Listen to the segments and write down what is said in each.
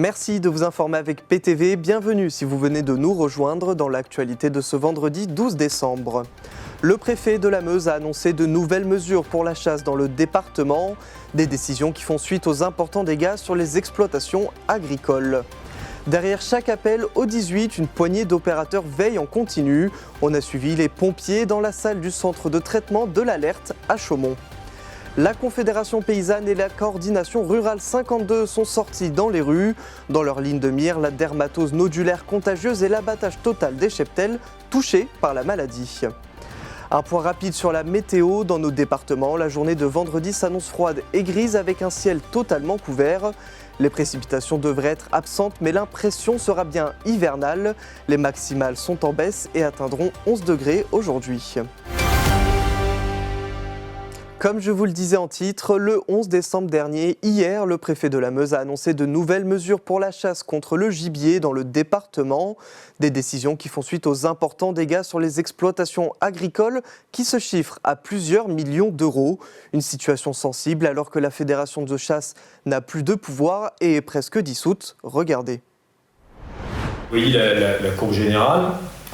Merci de vous informer avec PTV. Bienvenue si vous venez de nous rejoindre dans l'actualité de ce vendredi 12 décembre. Le préfet de la Meuse a annoncé de nouvelles mesures pour la chasse dans le département. Des décisions qui font suite aux importants dégâts sur les exploitations agricoles. Derrière chaque appel au 18, une poignée d'opérateurs veille en continu. On a suivi les pompiers dans la salle du centre de traitement de l'Alert à Chaumont. La Confédération paysanne et la coordination rurale 52 sont sortis dans les rues. Dans leur ligne de mire, la dermatose nodulaire contagieuse et l'abattage total des cheptels touchés par la maladie. Un point rapide sur la météo. Dans nos départements, la journée de vendredi s'annonce froide et grise avec un ciel totalement couvert. Les précipitations devraient être absentes, mais l'impression sera bien hivernale. Les maximales sont en baisse et atteindront 11 degrés aujourd'hui. Comme je vous le disais en titre, le 11 décembre dernier, hier, le préfet de la Meuse a annoncé de nouvelles mesures pour la chasse contre le gibier dans le département. Des décisions qui font suite aux importants dégâts sur les exploitations agricoles qui se chiffrent à plusieurs millions d'euros. Une situation sensible alors que la fédération de chasse n'a plus de pouvoir et est presque dissoute. Regardez. Vous voyez la courbe générale.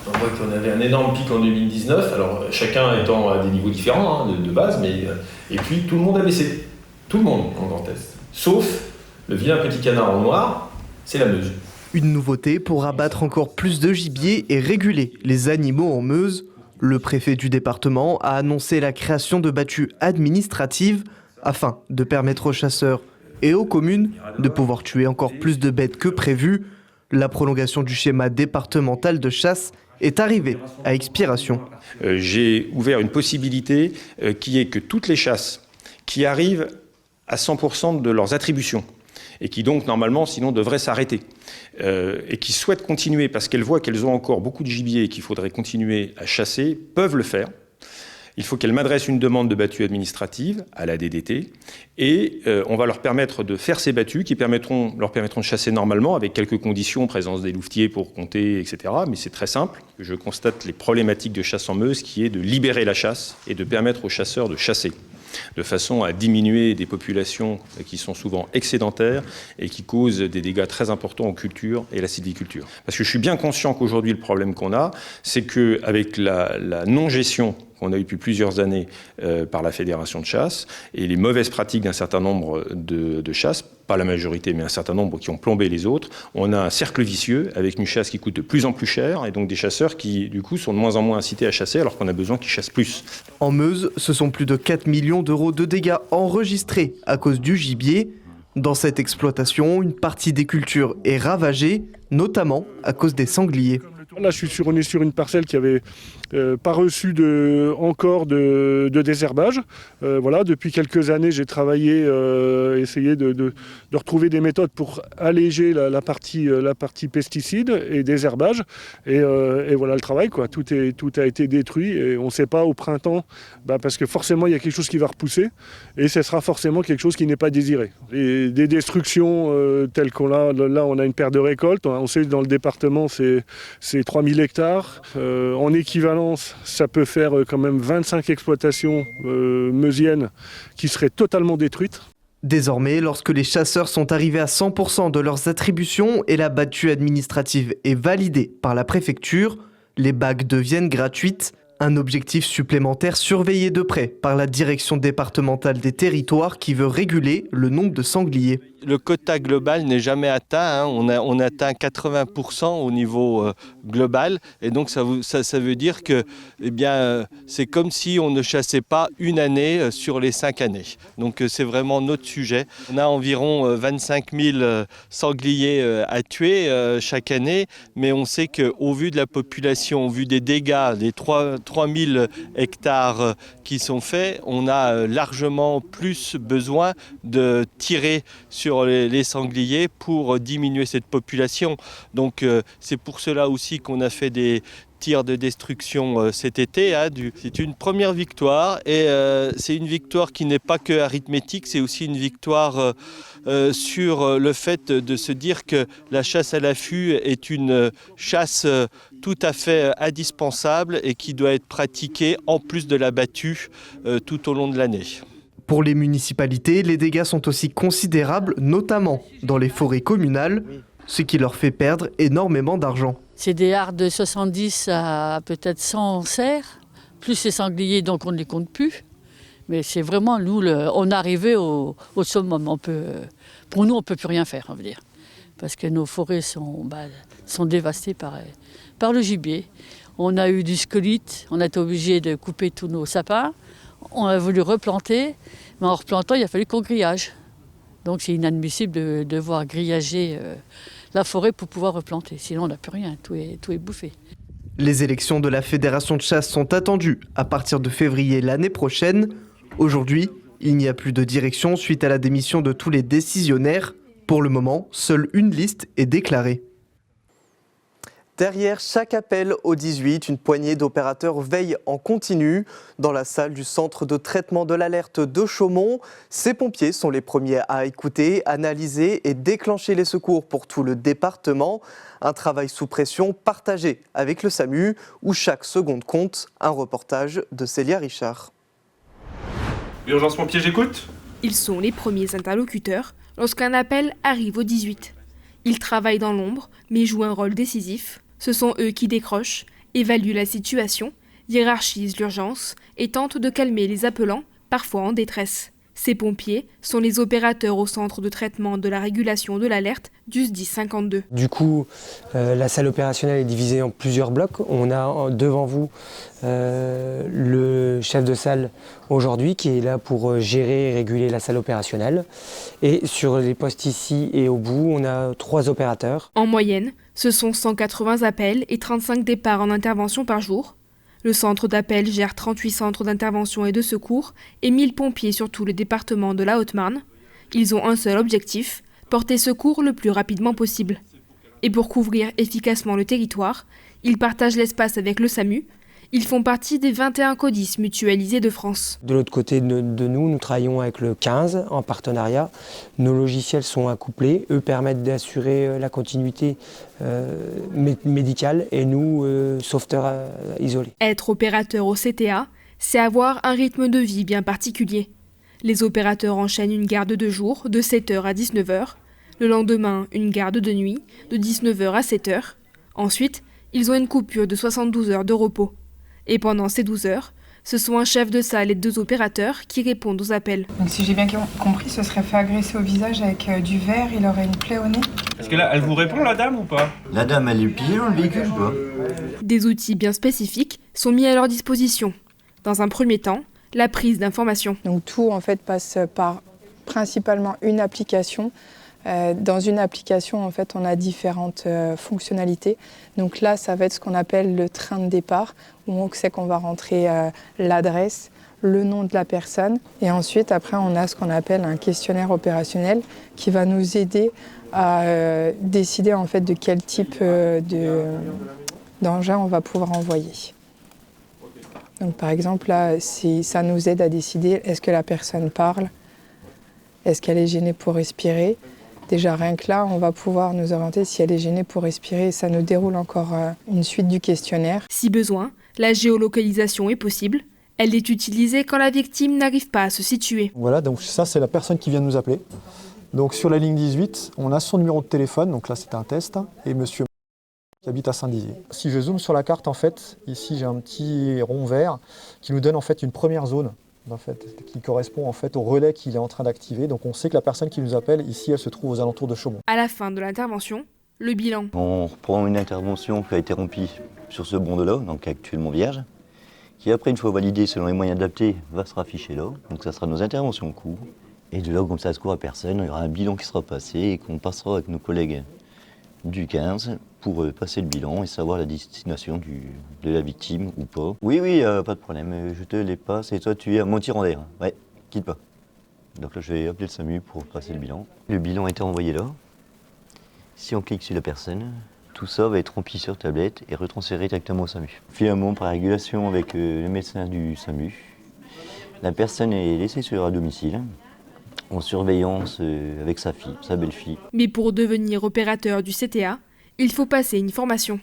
On voit qu'on avait un énorme pic en 2019, alors chacun étant à des niveaux différents de base, et puis tout le monde a baissé. Tout le monde en Grand Est. Sauf le vilain petit canard en noir, c'est la Meuse. Une nouveauté pour abattre encore plus de gibier et réguler les animaux en Meuse. Le préfet du département a annoncé la création de battues administratives afin de permettre aux chasseurs et aux communes de pouvoir tuer encore plus de bêtes que prévu. La prolongation du schéma départemental de chasse est arrivé à expiration. J'ai ouvert une possibilité qui est que toutes les chasses qui arrivent à 100% de leurs attributions et qui donc normalement sinon devraient s'arrêter et qui souhaitent continuer parce qu'elles voient qu'elles ont encore beaucoup de gibier et qu'il faudrait continuer à chasser, peuvent le faire. Il faut qu'elles m'adressent une demande de battue administrative à la DDT et on va leur permettre de faire ces battues qui leur permettront de chasser normalement avec quelques conditions, présence des louvetiers pour compter, etc. Mais c'est très simple. Je constate les problématiques de chasse en Meuse qui est de libérer la chasse et de permettre aux chasseurs de chasser de façon à diminuer des populations qui sont souvent excédentaires et qui causent des dégâts très importants aux cultures et la sylviculture. Parce que je suis bien conscient qu'aujourd'hui, le problème qu'on a, c'est qu'avec la non-gestion qu'on a eu depuis plusieurs années par la fédération de chasse et les mauvaises pratiques d'un certain nombre de chasses, pas la majorité, mais un certain nombre qui ont plombé les autres, on a un cercle vicieux avec une chasse qui coûte de plus en plus cher et donc des chasseurs qui, du coup, sont de moins en moins incités à chasser alors qu'on a besoin qu'ils chassent plus. En Meuse, ce sont plus de 4 millions d'euros de dégâts enregistrés à cause du gibier. Dans cette exploitation, une partie des cultures est ravagée, notamment à cause des sangliers. Là, on est sur une parcelle qui avait pas reçu encore de désherbage. Voilà, depuis quelques années, j'ai travaillé, essayé de retrouver des méthodes pour alléger la partie pesticides et désherbage. Et voilà le travail, quoi. Tout a été détruit et on ne sait pas au printemps, parce que forcément, il y a quelque chose qui va repousser et ce sera forcément quelque chose qui n'est pas désiré. Et des destructions telles qu'on a, là, on a une perte de récolte. On sait que dans le département, c'est 3000 hectares. En équivalence, ça peut faire quand même 25 exploitations meusiennes qui seraient totalement détruites. Désormais, lorsque les chasseurs sont arrivés à 100% de leurs attributions et la battue administrative est validée par la préfecture, les bagues deviennent gratuites. Un objectif supplémentaire surveillé de près par la direction départementale des territoires qui veut réguler le nombre de sangliers. Le quota global n'est jamais atteint, on atteint 80% au niveau global et donc ça veut dire que c'est comme si on ne chassait pas une année sur les 5 années. Donc c'est vraiment notre sujet. On a environ 25 000 sangliers à tuer chaque année, mais on sait qu'au vu de la population, au vu des dégâts, des 3000 hectares qui sont faits, on a largement plus besoin de tirer sur les sangliers pour diminuer cette population. Donc c'est pour cela aussi qu'on a fait des tirs de destruction cet été. C'est une première victoire et c'est une victoire qui n'est pas que arithmétique, c'est aussi une victoire sur le fait de se dire que la chasse à l'affût est une chasse tout à fait indispensable et qui doit être pratiquée en plus de la battue tout au long de l'année. Pour les municipalités, les dégâts sont aussi considérables, notamment dans les forêts communales, ce qui leur fait perdre énormément d'argent. C'est des hardes de 70 à peut-être 100 cerfs, plus les sangliers, donc on ne les compte plus. Mais c'est vraiment, nous, on est arrivé au summum. Pour nous, on ne peut plus rien faire, on veut dire. Parce que nos forêts sont dévastées par le gibier. On a eu du scolyte, on a été obligé de couper tous nos sapins. On a voulu replanter, mais en replantant, il a fallu qu'on grillage. Donc c'est inadmissible de devoir grillager la forêt pour pouvoir replanter. Sinon, on n'a plus rien, tout est bouffé. Les élections de la Fédération de chasse sont attendues à partir de février l'année prochaine. Aujourd'hui, il n'y a plus de direction suite à la démission de tous les décisionnaires. Pour le moment, seule une liste est déclarée. Derrière chaque appel au 18, une poignée d'opérateurs veille en continu. Dans la salle du centre de traitement de l'alerte de Chaumont, ces pompiers sont les premiers à écouter, analyser et déclencher les secours pour tout le département. Un travail sous pression partagé avec le SAMU, où chaque seconde compte. Un reportage de Célia Richard. Urgence pompier, j'écoute. Ils sont les premiers interlocuteurs lorsqu'un appel arrive au 18. Ils travaillent dans l'ombre, mais jouent un rôle décisif. Ce sont eux qui décrochent, évaluent la situation, hiérarchisent l'urgence et tentent de calmer les appelants, parfois en détresse. Ces pompiers sont les opérateurs au centre de traitement de la régulation de l'alerte du SDIS 52. Du coup, la salle opérationnelle est divisée en plusieurs blocs. On a devant vous le chef de salle aujourd'hui qui est là pour gérer et réguler la salle opérationnelle. Et sur les postes ici et au bout, on a 3 opérateurs. En moyenne, ce sont 180 appels et 35 départs en intervention par jour. Le centre d'appel gère 38 centres d'intervention et de secours et 1000 pompiers sur tout le département de la Haute-Marne. Ils ont un seul objectif, porter secours le plus rapidement possible. Et pour couvrir efficacement le territoire, ils partagent l'espace avec le SAMU. Ils font partie des 21 CODIS mutualisés de France. De l'autre côté de nous, nous travaillons avec le 15 en partenariat. Nos logiciels sont accouplés. Eux permettent d'assurer la continuité médicale et nous, sauveteurs isolés. Être opérateur au CTA, c'est avoir un rythme de vie bien particulier. Les opérateurs enchaînent une garde de jour de 7h à 19h. Le lendemain, une garde de nuit de 19h à 7h. Ensuite, ils ont une coupure de 72 heures de repos. Et pendant ces 12 heures, ce sont un chef de salle et 2 opérateurs qui répondent aux appels. Donc si j'ai bien compris, ce serait fait agresser au visage avec du verre, il aurait une plaie au nez. Est-ce que là, elle vous répond, la dame, ou pas? La dame, elle est pillée dans le véhicule, quoi. Des outils bien spécifiques sont mis à leur disposition. Dans un premier temps, la prise d'informations. Donc tout en fait passe par principalement une application. Dans une application, en fait, on a différentes fonctionnalités. Donc là, ça va être ce qu'on appelle le train de départ, où on sait qu'on va rentrer l'adresse, le nom de la personne. Et ensuite, après, on a ce qu'on appelle un questionnaire opérationnel qui va nous aider à décider en fait de quel type d'engin on va pouvoir envoyer. Donc par exemple, là, ça nous aide à décider est-ce que la personne parle, est-ce qu'elle est gênée pour respirer. Déjà, rien que là, on va pouvoir nous orienter si elle est gênée pour respirer. Ça nous déroule encore une suite du questionnaire. Si besoin, la géolocalisation est possible. Elle est utilisée quand la victime n'arrive pas à se situer. Voilà, donc ça, c'est la personne qui vient de nous appeler. Donc sur la ligne 18, on a son numéro de téléphone. Donc là, c'est un test. Et monsieur qui habite à Saint-Dizier. Si je zoome sur la carte, en fait, ici, j'ai un petit rond vert qui nous donne en fait une première zone. En fait, qui correspond en fait au relais qu'il est en train d'activer. Donc on sait que la personne qui nous appelle, ici, elle se trouve aux alentours de Chaumont. À la fin de l'intervention, le bilan. On reprend une intervention qui a été remplie sur ce bandeau-là, donc actuellement vierge, qui après, une fois validée selon les moyens adaptés, va se rafficher là. Donc ça sera nos interventions en cours. Et de là, comme ça se court à personne, il y aura un bilan qui sera passé et qu'on passera avec nos collègues du 15 pour passer le bilan et savoir la destination de la victime ou pas. Oui, pas de problème, je te les passe et toi tu es à Montier-en-Der. Ouais, quitte pas. Donc là je vais appeler le SAMU pour passer le bilan. Le bilan a été envoyé là. Si on clique sur la personne, tout ça va être rempli sur tablette et retransféré directement au SAMU. Finalement, par régulation avec le médecin du SAMU, la personne est laissée à domicile en surveillance avec sa fille, sa belle-fille. Mais pour devenir opérateur du CTA, il faut passer une formation.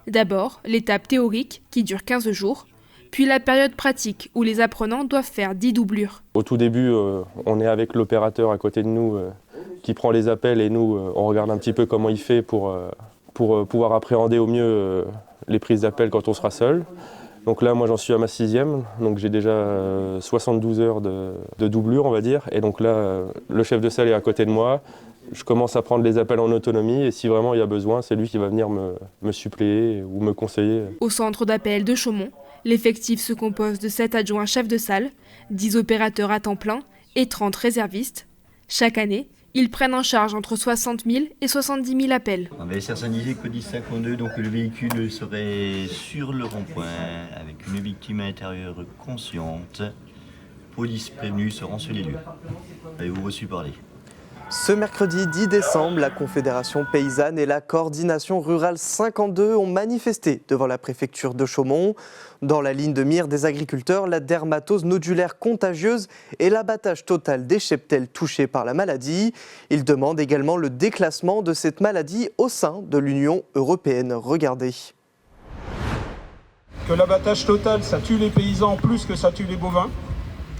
D'abord, l'étape théorique, qui dure 15 jours, Puis la période pratique où les apprenants doivent faire 10 doublures. Au tout début, on est avec l'opérateur à côté de nous qui prend les appels et nous, on regarde un petit peu comment il fait pour pouvoir appréhender au mieux les prises d'appel quand on sera seul. Donc là, moi, j'en suis à ma 6e, donc j'ai déjà 72 heures de doublure, on va dire. Et donc là, le chef de salle est à côté de moi. Je commence à prendre les appels en autonomie et si vraiment il y a besoin, c'est lui qui va venir me suppléer ou me conseiller. Au centre d'appel de Chaumont, l'effectif se compose de 7 adjoints chefs de salle, 10 opérateurs à temps plein et 30 réservistes. Chaque année, ils prennent en charge entre 60 000 et 70 000 appels. On va certainisé code 52, donc le véhicule serait sur le rond-point avec une victime à l'intérieur consciente. Police prévenue seront sur les lieux. Avez-vous reçu parler? Ce mercredi 10 décembre, la Confédération paysanne et la Coordination rurale 52 ont manifesté devant la préfecture de Chaumont. Dans la ligne de mire des agriculteurs, la dermatose nodulaire contagieuse et l'abattage total des cheptels touchés par la maladie. Ils demandent également le déclassement de cette maladie au sein de l'Union européenne. Regardez. Que l'abattage total, ça tue les paysans plus que ça tue les bovins.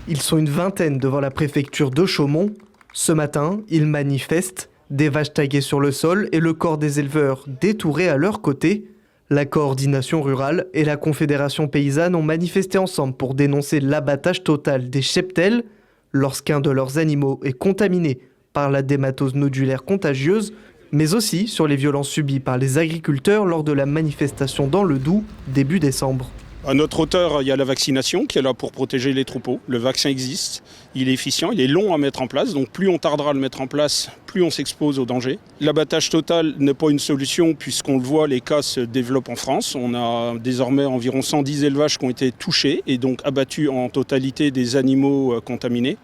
Ils sont une vingtaine devant la préfecture de Chaumont. Ce matin, ils manifestent, des vaches taguées sur le sol et le corps des éleveurs détouré à leur côté. La coordination rurale et la Confédération paysanne ont manifesté ensemble pour dénoncer l'abattage total des cheptels. Lorsqu'un de leurs animaux est contaminé par la dermatose nodulaire contagieuse, mais aussi sur les violences subies par les agriculteurs lors de la manifestation dans le Doubs début décembre. À notre hauteur, il y a la vaccination qui est là pour protéger les troupeaux. Le vaccin existe, il est efficient, il est long à mettre en place, donc plus on tardera à le mettre en place, plus on s'expose au danger. L'abattage total n'est pas une solution puisqu'on le voit, les cas se développent en France. On a désormais environ 110 élevages qui ont été touchés et donc abattus en totalité des animaux contaminés.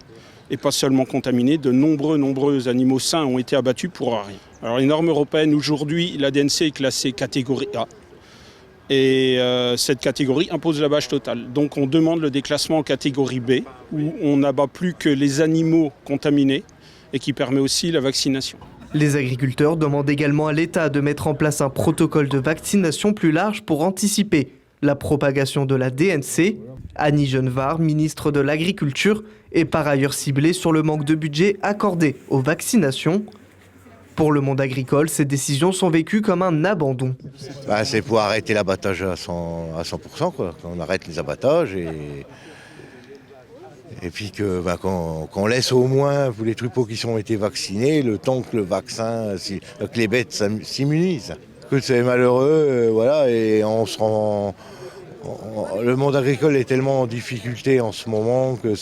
Et pas seulement contaminés, de nombreux animaux sains ont été abattus pour rien. Alors les normes européennes, aujourd'hui, la DNC est classée catégorie A. Et cette catégorie impose l'abattage total. Donc on demande le déclassement en catégorie B, où on n'abat plus que les animaux contaminés et qui permet aussi la vaccination. Les agriculteurs demandent également à l'État de mettre en place un protocole de vaccination plus large pour anticiper la propagation de la DNC. Annie Genevard, ministre de l'Agriculture, est par ailleurs ciblée sur le manque de budget accordé aux vaccinations. Pour le monde agricole, ces décisions sont vécues comme un abandon. C'est pour arrêter l'abattage à 100%, quoi. On arrête les abattages et puis qu'on laisse au moins pour les troupeaux qui ont été vaccinés le temps que le vaccin, que les bêtes s'immunisent. C'est malheureux, voilà, et on se rend. Le monde agricole est tellement en difficulté en ce moment que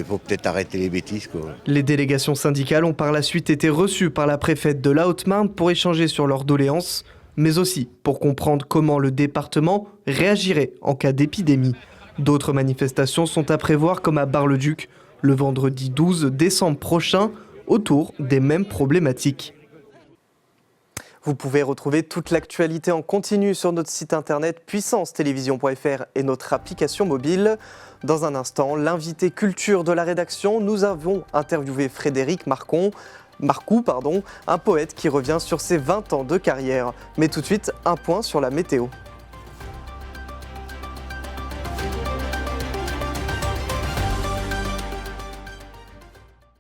faut peut-être arrêter les bêtises, quoi. Les délégations syndicales ont par la suite été reçues par la préfète de la Haute-Marne pour échanger sur leurs doléances, mais aussi pour comprendre comment le département réagirait en cas d'épidémie. D'autres manifestations sont à prévoir comme à Bar-le-Duc, le vendredi 12 décembre prochain, autour des mêmes problématiques. Vous pouvez retrouver toute l'actualité en continu sur notre site internet puissancetélévision.fr et notre application mobile. Dans un instant, l'invité culture de la rédaction, nous avons interviewé Frédéric Marcou, un poète qui revient sur ses 20 ans de carrière. Mais tout de suite, un point sur la météo.